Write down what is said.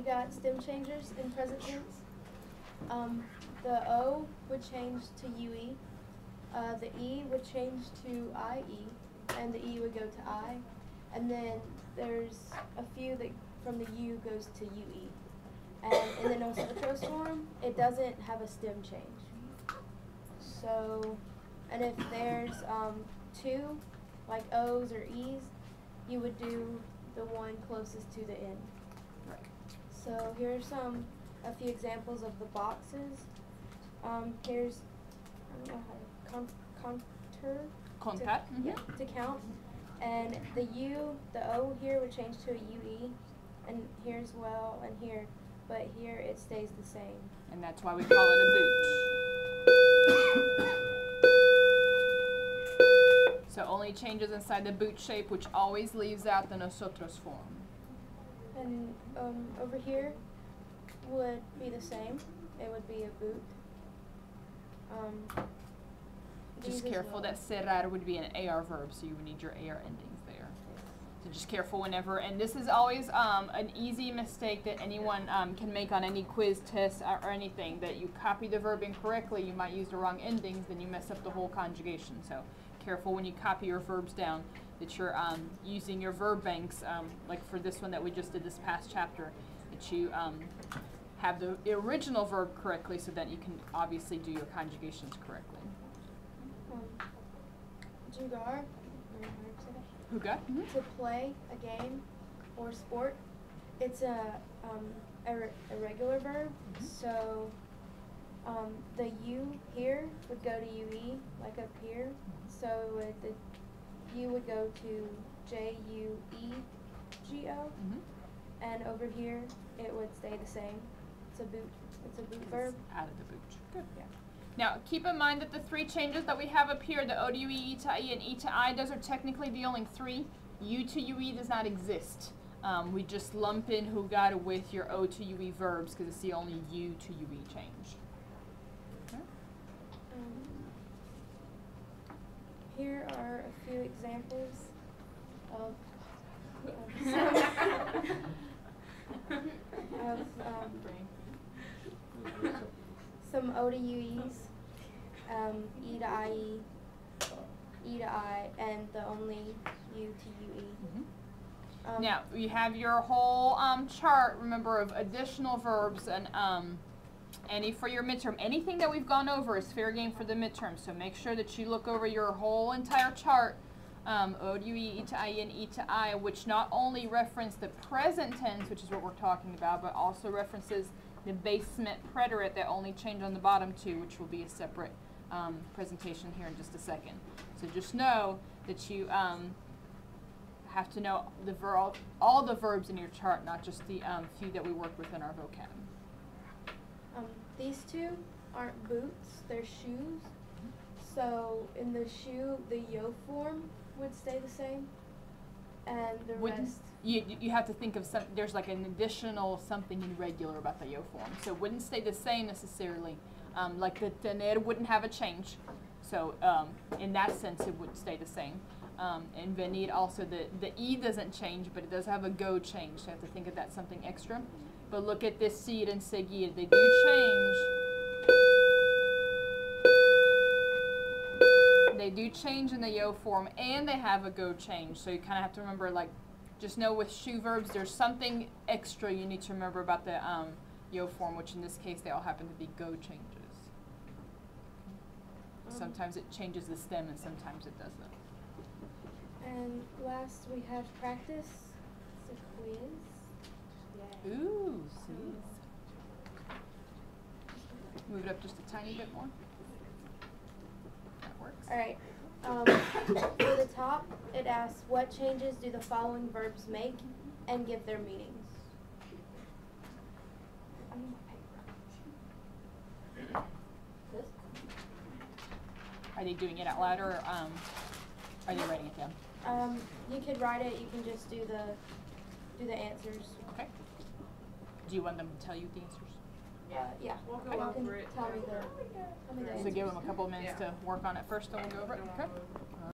got stem changers in present tense. The O would change to UE. The E would change to IE, and the E would go to I. And then there's a few that from the U goes to UE. And in the nosotros form, it doesn't have a stem change. So, and if there's two, like O's or E's, you would do the one closest to the end. Right. So here's a few examples of the boxes. Here's, I don't know how to, Contar. Yeah, to count. And the U, the O here would change to a UE, and here as well, and here. But here it stays the same. And that's why we call it a boot. So only changes inside the boot shape, which always leaves out the nosotros form. And over here would be the same. It would be a boot. Just careful that cerrar would be an AR verb, so you would need your AR endings there. So just careful whenever, and this is always an easy mistake that anyone can make on any quiz, test, or anything, that you copy the verb incorrectly, you might use the wrong endings, then you mess up the whole conjugation. So careful when you copy your verbs down that you're using your verb banks, like for this one that we just did this past chapter, that you have the original verb correctly so that you can obviously do your conjugations correctly. Jugar, Huga? to play a game or sport. It's a regular verb, so the U here would go to UE, like up here. So the U would go to JUEGO, and over here it would stay the same. It's a boot. It's a boot verb. Out of the boot. Good. Yeah. Now, keep in mind that the three changes that we have up here, the O to UE, E to IE, and E to I, those are technically the only three. U to UE does not exist. We just lump in Hugada with your O to UE verbs because it's the only U to UE change. Okay. Here are a few examples of some O to UEs, E to IE, E to I, and the only U to UE. Now, you have your whole chart, remember, of additional verbs and any for your midterm. Anything that we've gone over is fair game for the midterm, so make sure that you look over your whole entire chart, O to UE, E to IE, and E to I, which not only reference the present tense, which is what we're talking about, but also references the basement preterite that only change on the bottom two, which will be a separate presentation here in just a second. So just know that you have to know all the verbs in your chart, not just the few that we work with in our vocab. These two aren't boots, they're shoes. So in the shoe, the yo form would stay the same, and the rest. You have to think of some. There's like an additional something irregular about the yo form, so it wouldn't stay the same necessarily. Like the tener wouldn't have a change, so in that sense it would stay the same. And venir also, the E doesn't change, but it does have a go change, so you have to think of that something extra. But look at this seed and seguir, they do change. They do change in the yo form, and they have a go change, so you kind of have to remember, like, just know with shoe verbs there's something extra you need to remember about the yo form, which in this case they all happen to be go changes. Sometimes it changes the stem and sometimes it doesn't. And last we have practice. It's a quiz. Yay. Ooh, see. Move it up just a tiny bit more. That works. All right. For the top, it asks, what changes do the following verbs make, and give their meanings. Are they doing it out loud, or are they writing it down? You could write it. You can just do the answers. Okay. Do you want them to tell you the answers? Yeah. We'll go You over can it. tell me the So answers. give them a couple of minutes to work on it first, and we'll go over it. Okay.